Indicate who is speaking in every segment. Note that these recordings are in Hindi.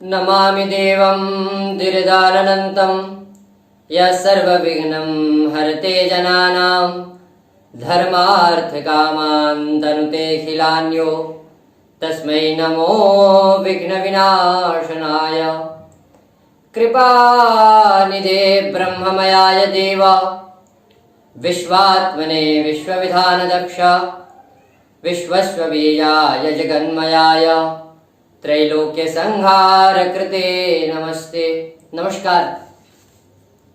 Speaker 1: नमामि देवं दिरिदानन्तं यः सर्वविघ्नं हरते जनानां धर्मार्थकामान् तनुतेऽखिलान्यो तस्मै नमो विघ्नविनाशनाय। कृपानिधे ब्रह्ममयाय देव विश्वात्मने विश्वविधानदक्ष विश्वस्वबीजाय जगन्मयाय त्रैलोक्य संहार कृते नमस्ते। नमस्कार,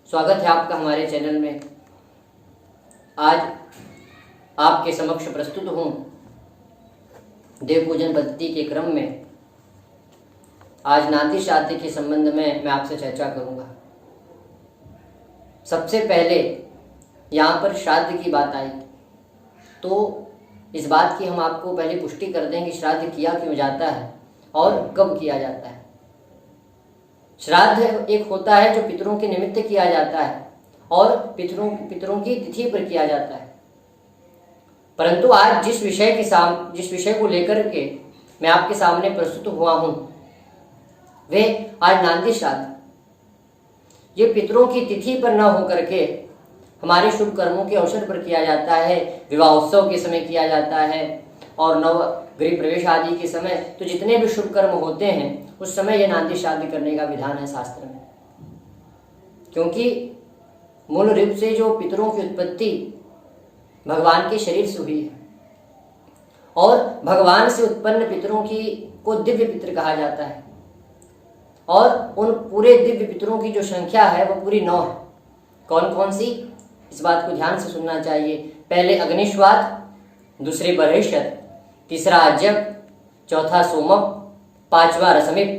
Speaker 1: स्वागत है आपका हमारे चैनल में। आज आपके समक्ष प्रस्तुत हूँ देव पूजन पद्धति के क्रम में। आज नांदी श्राद्ध के संबंध में मैं आपसे चर्चा करूँगा। सबसे पहले यहाँ पर श्राद्ध की बात आई तो इस बात की हम आपको पहले पुष्टि कर दें कि श्राद्ध किया क्यों जाता है और कब किया जाता है। श्राद्ध एक होता है जो पितरों के निमित्त किया जाता है और पितरों की तिथि पर किया जाता है। परंतु आज जिस विषय को लेकर के मैं आपके सामने प्रस्तुत हुआ हूँ वे आज नांदी श्राद्ध। ये पितरों की तिथि पर न होकर के हमारे शुभ कर्मों के अवसर पर किया जाता है, विवाह उत्सव के समय किया जाता है और नव गृह प्रवेश आदि के समय। तो जितने भी शुभ कर्म होते हैं उस समय यह नांदी श्राद्ध करने का विधान है शास्त्र में। क्योंकि मूल रूप से जो पितरों की उत्पत्ति भगवान के शरीर से हुई है और भगवान से उत्पन्न पितरों को दिव्य पितर कहा जाता है और उन पूरे दिव्य पितरों की जो संख्या है वो पूरी 9 है। कौन कौन सी, इस बात को ध्यान से सुनना चाहिए। पहले अग्निश्वात, दूसरे बरहिष्यत, तीसरा अजब, चौथा सोमक, पांचवा रसमिप,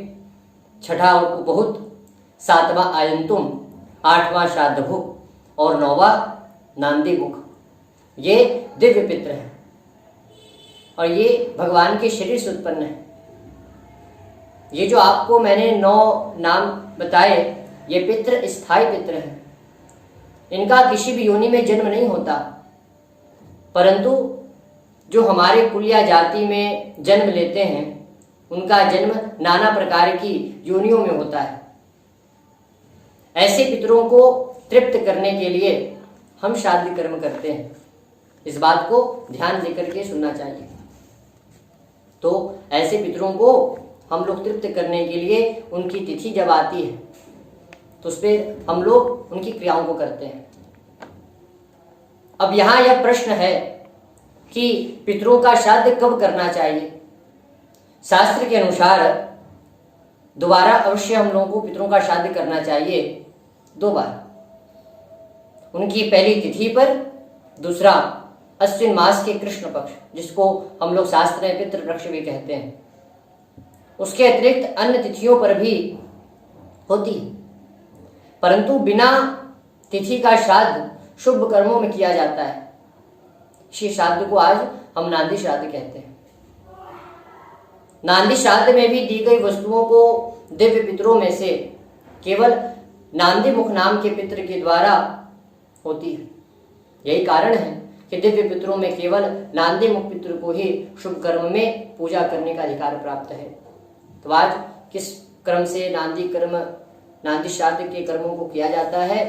Speaker 1: छठा उपहुत, सातवां आयंतुम, आठवां श्राद्धभुक और 9वां नांदीमुख। ये दिव्य पित्र हैं और ये भगवान के शरीर से उत्पन्न है। ये जो आपको मैंने 9 नाम बताए ये पित्र स्थायी पित्र हैं। इनका किसी भी योनि में जन्म नहीं होता, परंतु जो हमारे कुल या जाति में जन्म लेते हैं उनका जन्म नाना प्रकार की योनियों में होता है। ऐसे पितरों को तृप्त करने के लिए हम श्राद्ध कर्म करते हैं। इस बात को ध्यान देकर के सुनना चाहिए। तो ऐसे पितरों को हम लोग तृप्त करने के लिए उनकी तिथि जब आती है तो उस पर हम लोग उनकी क्रियाओं को करते हैं। अब यहाँ यह प्रश्न है कि पितरों का श्राद्ध कब करना चाहिए। शास्त्र के अनुसार दोबारा अवश्य हम लोगों को पितरों का श्राद्ध करना चाहिए 2 बार। उनकी पहली तिथि पर, दूसरा अश्विन मास के कृष्ण पक्ष जिसको हम लोग शास्त्र में पितृपक्ष भी कहते हैं। उसके अतिरिक्त अन्य तिथियों पर भी होती है, परंतु बिना तिथि का श्राद्ध शुभ कर्मों में किया जाता है। इसी श्राद्ध को आज हम नांदी श्राद्ध कहते हैं। नांदी श्राद्ध में भी दी गई वस्तुओं को दिव्य पितरों में से केवल नांदी मुख नाम के पितर के द्वारा होती है। यही कारण है कि दिव्य पितरों में केवल नांदी मुख पितर को ही शुभ कर्म में पूजा करने का अधिकार प्राप्त है। तो आज किस क्रम से नांदी श्राद्ध के कर्मों को किया जाता है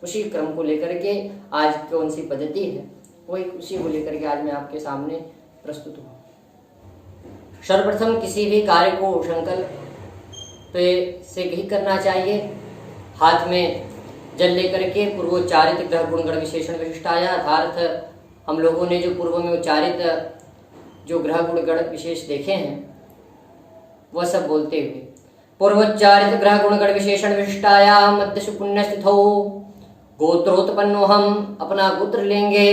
Speaker 1: उसी क्रम को लेकर के आज कौन सी पद्धति है वही उसी को लेकर के आज मैं आपके सामने प्रस्तुत हूँ। सर्वप्रथम किसी भी कार्य को संकल्प से ही करना चाहिए। हाथ में जल लेकर के पूर्वोच्चारित ग्रह गुण गण विशेषण विशिष्टाया अर्थात हम लोगों ने जो पूर्व में उच्चारित जो ग्रह गुण गण विशेष देखे हैं वह सब बोलते हुए पूर्वोच्चारित ग्रह गुण गण विशेषण विशिष्टाया मध्य सुपुण्य स्थितो गोत्रोत्पन्नो, हम अपना गोत्र लेंगे।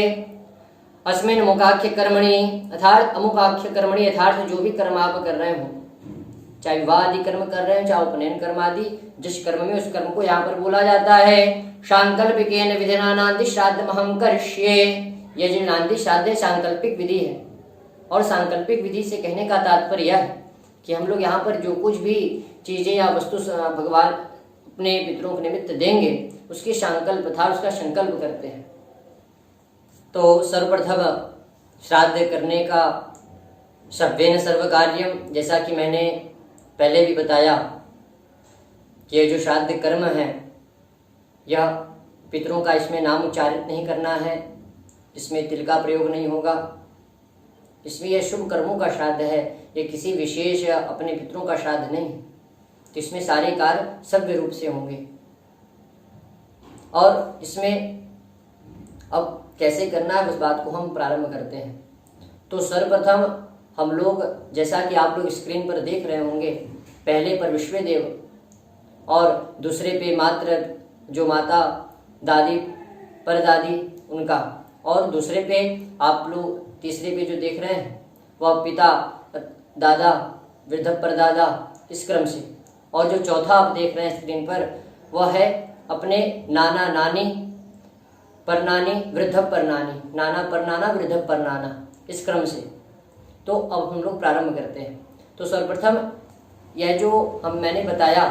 Speaker 1: अस्मिन मुखाख्य कर्मणि अर्थात अमुखाख्य कर्मणि अर्थात जो भी कर्म आप कर रहे हो, चाहे विवाह आदि कर्म कर रहे हो चाहे उपनयन कर्म आदि, जिस कर्म में उस कर्म को यहाँ पर बोला जाता है। सांकल्पिकेन विधिना नांदी श्राद्धमहं करिष्ये। यह जो नांदी श्राद्ध सांकल्पिक विधि है और सांकल्पिक विधि से कहने का तात्पर्य यह है कि हम लोग यहाँ पर जो कुछ भी चीजें या वस्तु भगवान अपने पितरों के निमित्त देंगे उसकी संकल्प तथा उसका संकल्प करते हैं। तो सर्वप्रथम श्राद्ध करने का सभ्येन सर्व कार्यम, जैसा कि मैंने पहले भी बताया ये जो श्राद्ध कर्म है, यह पितरों का इसमें नाम उच्चारित नहीं करना है, इसमें तिल का प्रयोग नहीं होगा। इसमें यह शुभ कर्मों का श्राद्ध है, ये किसी विशेष अपने पितरों का श्राद्ध नहीं। तो इसमें सारे कार्य सभ्य रूप से होंगे। और इसमें अब कैसे करना है उस बात को हम प्रारंभ करते हैं। तो सर्वप्रथम हम लोग, जैसा कि आप लोग स्क्रीन पर देख रहे होंगे, पहले पर विश्वदेव और दूसरे पे मात्र जो माता दादी परदादी उनका, और दूसरे पे आप लोग तीसरे पे जो देख रहे हैं वह पिता दादा वृद्ध परदादा, इस क्रम से। और जो चौथा आप देख रहे हैं स्क्रीन पर वह है अपने नाना नानी परनानी वृद्ध परनानी, नाना परनाना वृद्ध परनाना, इस क्रम से। तो अब हम लोग प्रारंभ करते हैं। तो सर्वप्रथम यह जो मैंने बताया,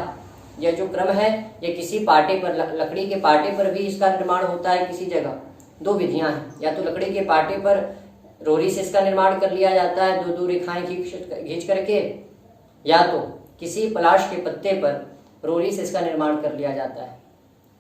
Speaker 1: यह जो क्रम है यह किसी पाटे पर, लकड़ी के पाटे पर भी इसका निर्माण होता है। किसी जगह दो विधियां हैं, या तो लकड़ी के पाटे पर रोरी से इसका निर्माण कर लिया जाता है, दो दो रेखाएं खींच करके, या तो किसी पलाश के पत्ते पर रोरी से इसका निर्माण कर लिया जाता है।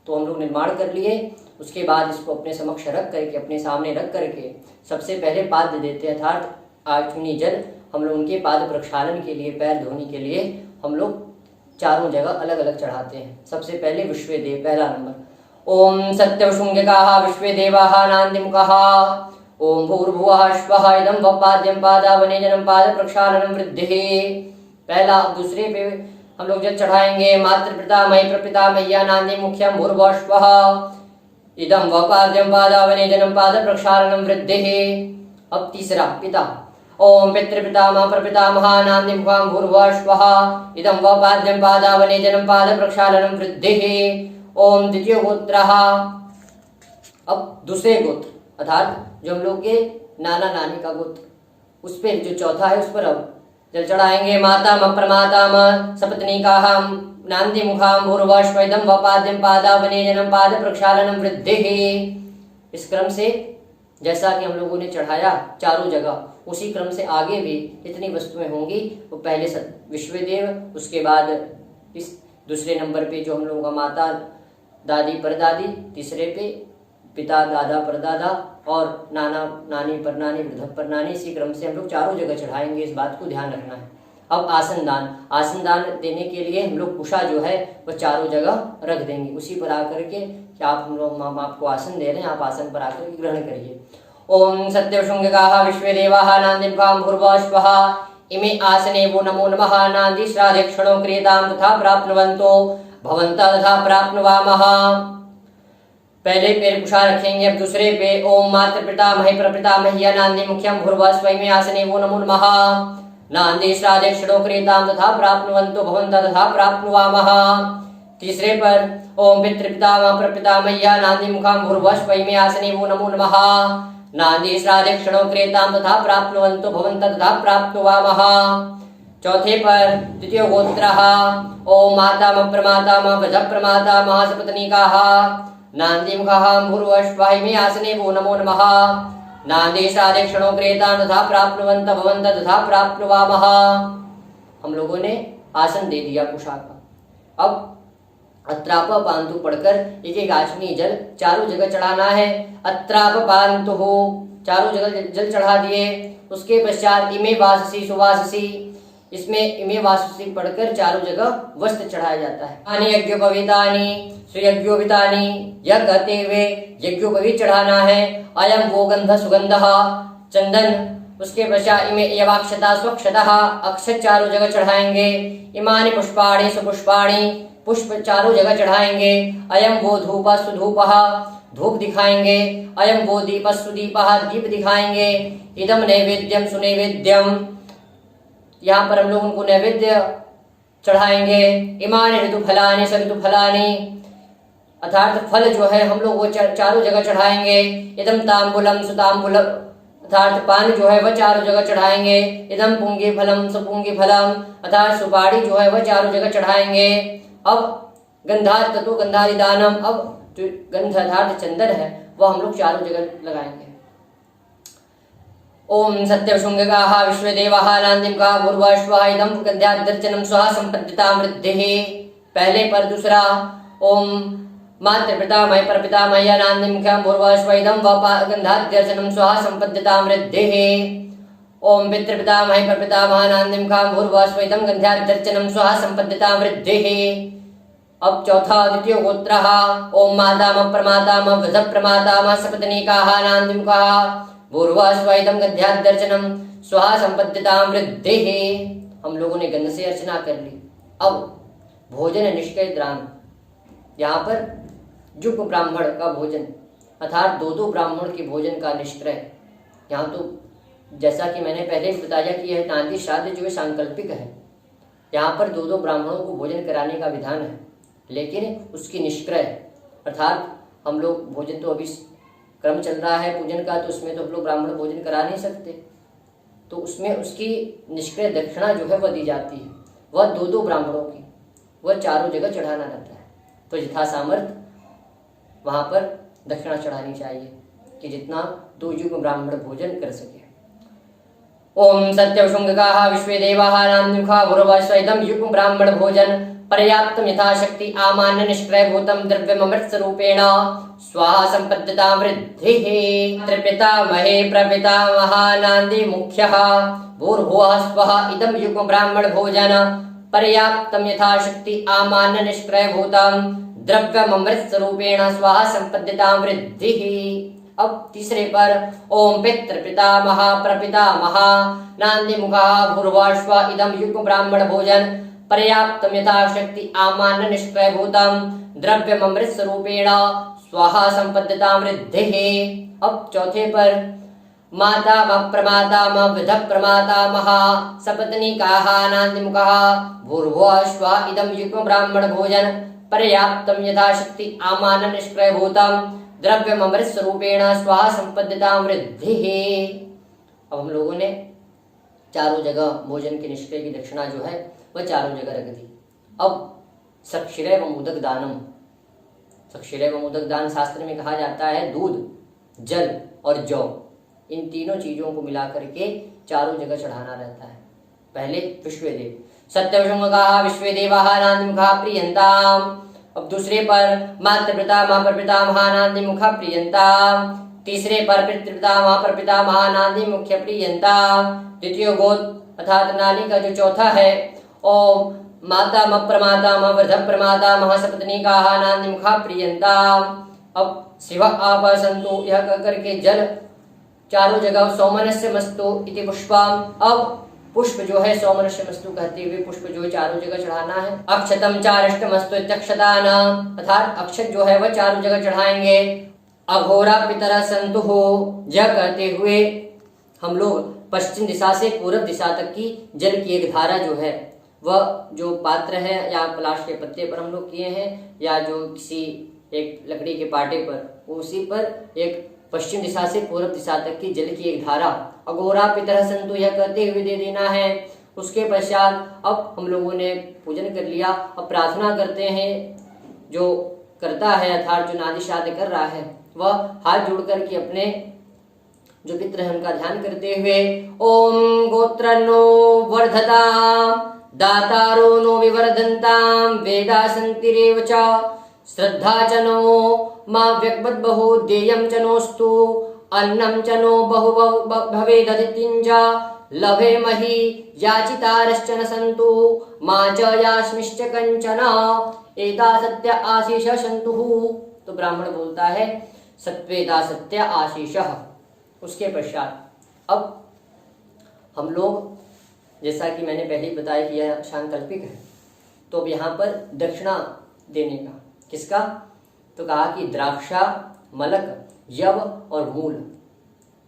Speaker 1: तो हम लोग निर्माण कर लिए, उसके बाद इसको अपने समक्ष रख करके, अपने सामने रख करके सबसे पहले पाद्य देते हैं, अर्थात आचमनी जल हम लोग उनके पाद प्रक्षालन के लिए, पैर धोने के लिए हम लोग चारों जगह अलग अलग चढ़ाते हैं। सबसे पहले विश्वदेव, पहला नंबर। ओम सत्यवशुंगिकाः विश्वदेवाः नान्दिमुखाः ओम भूर्भुवः स्वः इदं वपाद्यं पादावनेजनं पाद प्रक्षालनं वृद्धिः। पहला। दूसरे पे हम लोग जल चढ़ाएंगे, मातृ पितामही प्रपितामह्या नांदी मुख्यम भूर्भुवः स्वः इदं वपाद्यं पादावनेजनं पाद प्रक्षालनं वृद्धिः। अब तीसरा पिता। ओम पितृपितामह प्रपितामहा नांदी मुखां भूर्भुवः स्वः इदं वपाद्यं पादावनेजनं पाद प्रक्षालनं वृद्धिः। ओम द्वितीय गोत्रः। अब दूसरे गोत्र, अर्थात जो हम लोग के नाना नानी का गोत्र, उस पे जो चौथा है उस पर अब जल चढ़ाएंगे। मातामह प्रमातामह सपत्नीकाः नांदी मुखां भूर्भुवः स्वः इदं वपाद्यं पादावनेजनं पाद प्रक्षालनं वृद्धिः। इस क्रम से जैसा कि हम लोगों ने चढ़ाया चारों जगह, उसी क्रम से आगे भी जितनी वस्तुएं होंगी वो पहले विश्वदेव, उसके बाद इस दूसरे नंबर पे जो हम लोगों का माता दादी परदादी, तीसरे पे पिता दादा परदादा और नाना नानी परनानी वृद्ध परनानी, इसी क्रम से हम लोग चारों जगह चढ़ाएंगे। इस बात को ध्यान रखना है। अब आसन दान। आसन दान देने के लिए हम लोग कुशा जो है वह चारों जगह रख देंगे। उसी पर आकर के कि हम आपको आसन दे रहे हैं, आप आसन पर आकर के ग्रहण करिए। ओम सत्यवशुंगिकाः विश्वदेवाः नांदिमुखां भूर्भुवः स्वः इमे आसने वो नमो नमः नांदी श्राद्धेक्षणो क्रियतां तथा प्राप्नुवन्तो भवन्तः तथा प्राप्नुवामः। पहले पैर कुशा रखेंगे। अब दूसरे पे ओम मातृ पितामही प्रपितामह्या नांदी मुख्यम भूर्भुवः स्वः इमे आसने वो नमो नमः नांदी श्राद्धेक्षणो क्रियतां तथा प्राप्नुवन्तो भवन्तः तथा प्राप्नुवामः। तीसरे पर ओम पितृपितामह प्रपितामह्या नांदी मुखां भूर्भुवः स्वः इमे आसने वो नमो नमः नांदी श्राद्धेक्षणो क्रियतां तथा प्राप्नुवन्तो भवन्तः तथा प्राप्नुवामः। चौथे पर द्वितीय गोत्रः। ओम मातामह प्रमातामह वृद्ध प्रमातामह सपत्नीकाः नांदी मुखां भूर्भुवः स्वः इमे आसने वो नमो नमः नांदी श्राद्धेक्षणो क्रियतां तथा प्राप्नुवन्तः भवन्तः तथा प्राप्नुवामः। हम लोगों ने आसन दे दिया कुशा का। अब अत्राप पांतु पढ़कर एक एक आचमनी जल चारों जगह चढ़ाना है। अत्राप पांतु हो, चारों जगह जल चढ़ा दिए। उसके पश्चात इमे वाससी सुवाससी, इसमें इमे वाससी पढ़कर चारों जगह वस्त्र चढ़ाया जाता है। आनि यज्ञोपवीतानि सुयज्ञोपवीतानि, यज्ञ कहते हुए यज्ञोपवीत चढ़ाना है। अयम वो गंध सुगंधः, चंदन। उसके पश्चात इमे यवाक्षता स्वक्षतः, अक्षत चारों जगह चढ़ाएंगे। इमानि पुष्पाणि सुपुष्पाणि, पुष्प चारों जगह चढ़ाएंगे। अयम वो धूपः सुधूपः, धूप दिखाएंगे। अयम वो दीपः सुदीपः, दीप दिखाएंगे। इदम नैवेद्यम सुनैवेद्यम, यहाँ पर हम लोग उनको नैवेद्य चढ़ाएंगे। इमानि ऋतुफलानि सऋतुफलानि, अर्थात फल जो है हम लोग वो चारों जगह चढ़ाएंगे। इदम तांबुलम सुतांबुलम, अर्थात पान जो है वह चारों जगह चढ़ाएंगे। इदम पुंगी फलम सुपुंगी फलम, अर्थात सुपारी जो है वह चारों जगह चढ़ाएंगे। अब गंधात तत्व गंधारी दानम, अब जो गंध अर्थात चंदन है वह हम लोग चारों जगह लगाएंगे। ओम सत्यवशुंगिकाः विश्वदेवाः नांदिमुखां भूर्भुवः स्वः इदं गन्धादर्चनं स्वः संपद्यतां वृद्धिः। पहले पर दूसरा ओम मातृपितामह परपितामह नान्दिमुख्यं भूर्भुवस्वैदं गन्धाद्यर्चनं स्वाहा संपद्यतां वृद्धिः। ओम पितृपितामह परपितामह नान्दिमुख्यं भूर्भुवस्वैदं गन्धाद्यर्चनं स्वाहा संपद्यतां वृद्धिः। अब चौथा द्वितीय गोत्रः ओम मातामह प्रमातामह वृद्ध प्रमातामह सपत्नीकाः नान्दिमुखाः भूर्भुवस्वैदं गन्धाद्यर्चनं स्वाहा संपद्यतां वृद्धिः। हम लोगों ने गंध से अर्चना कर ली। अब भोजन निष्क्रिय दान, यहाँ पर युग ब्राह्मण का भोजन अर्थात दो ब्राह्मण के भोजन का निष्क्रय। यहाँ तो जैसा कि मैंने पहले भी बताया कि यह तांत्रिक श्राद्ध जो है सांकल्पिक है। यहाँ पर दो ब्राह्मणों को भोजन कराने का विधान है, लेकिन उसकी निष्क्रय अर्थात हम लोग भोजन तो अभी क्रम चल रहा है पूजन का, तो उसमें तो हम लोग ब्राह्मण भोजन करा नहीं सकते, तो उसमें उसकी निष्क्रिय दक्षिणा जो है वह दी जाती है। वह दो ब्राह्मणों की वह चारों जगह चढ़ाना रहता है। तो यथा सामर्थ्य वहाँ पर दक्षिणा चढ़ानी चाहिए कि जितना दो युग ब्राह्मण भोजन कर सके। ओम सत्यशुंगकाः विश्वे देवाः नान्युखा भूर्भुवस्वैदं युग ब्राह्मण भोजन पर्याप्तम यथाशक्ति आमान्य निष्क्रय भूतम द्रव्यमृत स्वरूपेण स्वाहा संपद्यतां वृद्धिः। पितामहे प्रपितामह नान्दी मुख्यः भूर्भुवः स्वः इदं युग ब्राह्मण भोजन पर्याप्तम यथाशक्ति आमान्य निष्क्रय भूतम द्रव्यमृत स्वरूपेण स्वाहा संपद्यतां वृद्धिः। अब तीसरे पर ओम पितृपितामह प्रपितामह नान्दिमुखाः भूर्भुवः स्वः इदं युग ब्राह्मण भोजन पर्याप्तम यथाशक्ति आमान्य निष्क्रय भूतम द्रव्यमृत स्वरूपेण स्वाहा संपद्यतां वृद्धिः। अब चौथे पर मातामह प्रमातामह वृद्ध प्रमातामह सपत्नीकाः नान्दिमुखाः भूर्भुवः स्वः इदं युग ब्राह्मण भोजन पर्याप्तम यथाशक्ति आमान्य निष्क्रय भूतम द्रव्यमृत स्वरूपेण स्वाहा संपद्यतां वृद्धिः। अब हम लोगों ने चारों जगह भोजन के निष्क्रिय की दक्षिणा जो है वह चारों जगह रख दी। अब सक्षिरय व मोदक दानम, सक्षिरय व मोदक दान शास्त्र में कहा जाता है दूध, जल और जौ, इन तीनों चीजों को मिला करके चारों जगह चढ़ाना रहता है। पहले विश्वदेव सत्यशुंगकाः विश्वदेवाः नान्दिमुखाः प्रीयन्ताम्। अब दूसरे पर मातृपितामह परपितामह नान्दिमुखाः प्रीयन्ताम्। तीसरे पर पितृपितामह परपितामह नान्दिमुख्य प्रीयन्ताम्। द्वितीय गोत्र अर्थात नानी का जो चौथा है ओम मातामह प्रमातामह वृद्ध प्रमातामह सपत्नीकाः नान्दिमुखाः प्रीयन्ताम्। अब शिव आप सन्तु यह कह करके जल चारों जगह सौमनस्य मस्तु इति पुष्पम। अब पुष्प जो है सौमनस्य मस्तु कहते हुए पुष्प जो है चारों जगह चढ़ाना है। अक्षतम चारिष्टमस्तु इत्यक्षतान, अर्थात अक्षत जो है वह चारों जगह चढ़ाएंगे। अघोरा पितरः सन्तु हो, यह कहते हुए हम लोग पश्चिम दिशा से पूर्व दिशा तक की जल की एक धारा जो है वह जो पात्र है या पलाश के पत्ते पर हम लोग किए हैं या जो किसी एक लकड़ी के पाटे पर, उसी पर एक पश्चिम दिशा से पूर्व दिशा तक की जल की एक धारा अघोरा पितरः सन्तु यह कहते हुए दे देना है। उसके पश्चात अब हम लोगों ने पूजन कर लिया। अब प्रार्थना करते हैं, जो करता है अर्थात जो नादी श्राद्ध कर रहा है वह हाथ जोड़ करके अपने जो पितृ है उनका ध्यान करते हुए ओम गोत्र नो वर्धताम दातारो नो विवर्धन्ताम वेदा सन्तिरेव च श्रद्धा च नो मा व्यक्बद बहु देयम च नोस्तु अन्नम च नो बहु भवेददितिं च लभे मही याचितारश्चन सन्तु मा च यास्मिश्च कंचन एता सत्य आशीष सन्तु। तो ब्राह्मण बोलता है सत्वेदा सत्य आशीष। उसके पश्चात अब हम लोग जैसा कि मैंने पहले ही बताया कि यह सांकल्पिक है, तो अब यहाँ पर दक्षिणा देने का किसका, तो कहा कि द्राक्षा मलक यव और मूल।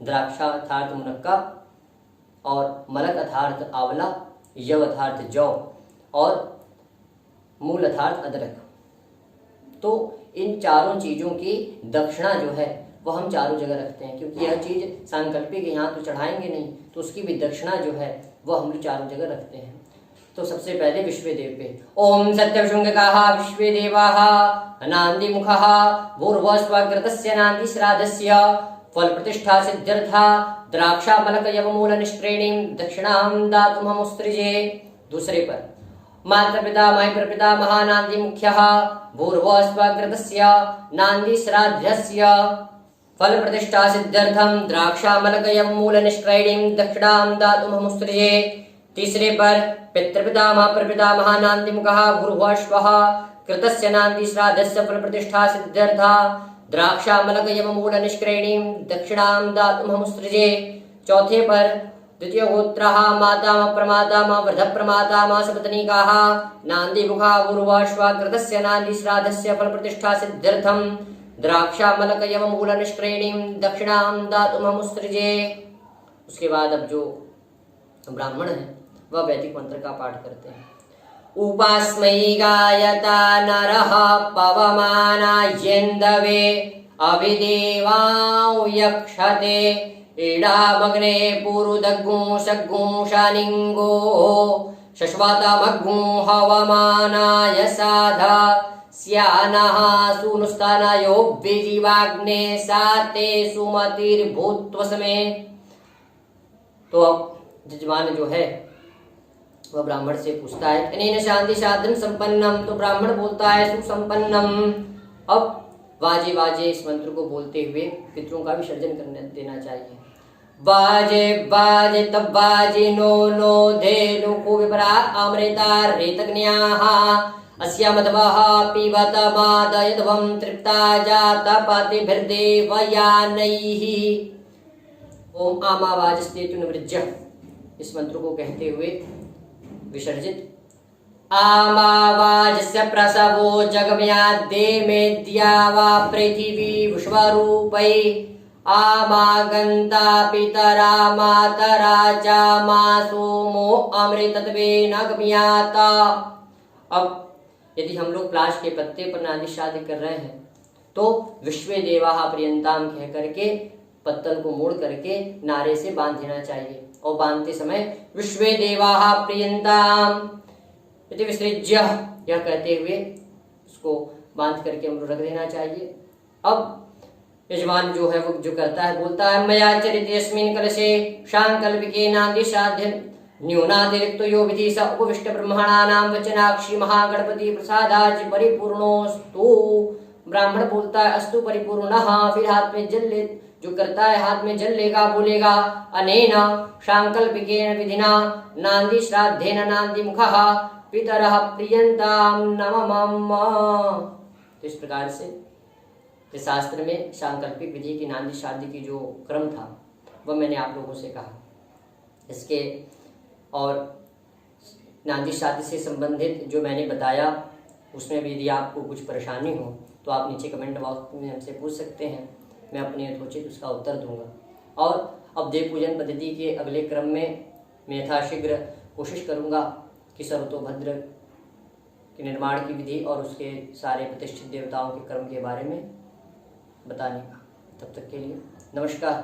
Speaker 1: द्राक्षा अर्थात मुनक्का और मलक अर्थात आंवला, यव अर्थात जौ और मूल अर्थात अदरक। तो इन चारों चीजों की दक्षिणा जो है वो हम चारों जगह रखते हैं, क्योंकि यह चीज सांकल्पिक यहाँ तो चढ़ाएंगे नहीं, तो उसकी भी दक्षिणा जो है वह हम लोग चारों जगह रखते हैं। तो सबसे पहले विश्वदेव पे ओम सत्यशुंगकाः विश्वदेवाः नान्दिमुखाः भूर्भुवस्वकृतस्य नान्दी श्राद्धस्य फल प्रतिष्ठा सिद्ध्यर्था द्राक्षा मलक यव मूल निष्क्रेणीं दक्षिणां दातुमहमुत्सृजे। दूसरे पर मातृपितामह प्रपितामह नान्दी मुख्यः भूर्भुवस्वकृतस्य नान्दी श्राद्धस्य फल प्रतिष्ठा सिद्ध्यर्थम द्राक्षामलकयं मूलनिष्क्रैणीं दक्षिणां दातुमहमुत्सृजे। तीसरे पर पितृपितामह प्रपितामह नान्दी मुखः भूर्भुवस्वः कृतस्य नान्दी श्राद्धस्य फल प्रतिष्ठा सिद्ध्यर्था द्राक्षामलकयं मूलनिष्क्रैणीं दक्षिणां दातुमहमुत्सृजे। चौथे पर द्वितीय गोत्रः मातामह प्रमातामह वृद्धप्रमातामह सपत्नीकाः नान्दी मुखः भूर्भुवस्वः कृतस्य नान्दी श्राद्धस्य फल प्रतिष्ठा सिद्ध्यर्थम द्राक्षामलकयं मूलनिष्क्रैणीं दक्षिणां दातुमहमुत्सृजे। उसके बाद अब जो ब्राह्मण है वह वैदिक मंत्र का पाठ करते हैं। उपास्मै गायता नरः पवमानायेन्दवे अभिदेवां यक्षते ईडामग्ने पुरुदग्गुं सग्गुं शानिङ्गो शश्वतमग्गुं हवमानाय साधा स्यानः सूनुस्तानयो विजीवाग्ने साते सुमतिर्भूत्वसमे। तो अब यजमान जो है वह ब्राह्मण से पूछता है अनेन शांति साधन संपन्नम, तो ब्राह्मण बोलता है सुसंपन्नम। अब बाजे बाजे इस मंत्र को बोलते हुए पितरों का विसर्जन करने देना चाहिए। बाजे बाजे तब बाजे नो नो धेनु को विपरा अमृता रेतग्न्याः अस्या मधवः पिबत मादयध्वं तृप्ता जात पातिभिर्देवयानैः। ओम आमावाजस्तेतु निवृज्य, इस मंत्र को कहते हुए विसर्जित। आमावाजस्य प्रसवो जगम्याद्दे मेद्या वा पृथिवी विश्वरूपै आमागन्ता पितरा मातरा च मा सोमो अमृतत्वेन गम्याता। अब यदि हम लोग प्लाश के पत्ते पर नांदी शादी कर रहे हैं तो विश्वे देवाः प्रियंताम कह करके पत्तल को मोड़ करके नारे से बांध देना चाहिए, और बांधते समय विश्वे देवाः प्रियंताम इति विसृज्य, यह कहते हुए उसको बांध करके हम रख देना चाहिए। अब यजमान जो है वो जो करता है बोलता है मया चरिते अस्मिन् कलशे शांकल्पिके नांदी साध्य न्यूनातिरिक्तो यो विधि स उपविष्ट ब्रह्मणानां वचनाक्षी महागणपति प्रसादाच परिपूर्णोस्तु। ब्राह्मण बोलता है अस्तु परिपूर्णः, फिर हाथ में जल ले, जो करता है हाथ में जल लेगा, बोलेगा अनेन शांकल्पिकेन विधिना नांदी श्राद्धेन नांदी मुखः पितरः प्रियंतां नमः। तो इस प्रकार से इस शास्त्र में सांकल्पिक विधि की नांदी शादी की जो क्रम था वह मैंने आप लोगों से कहा। इसके और नांदी शादी से संबंधित जो मैंने बताया उसमें भी यदि आपको कुछ परेशानी हो तो आप नीचे कमेंट बॉक्स में हमसे पूछ सकते हैं, मैं अपने यथोचित उसका उत्तर दूंगा। और अब देव पूजन पद्धति के अगले क्रम में मैं यथाशीघ्र कोशिश करूंगा कि सर्वतोभद्र के निर्माण की विधि और उसके सारे प्रतिष्ठित देवताओं के क्रम के बारे में बताने का। तब तक के लिए नमस्कार।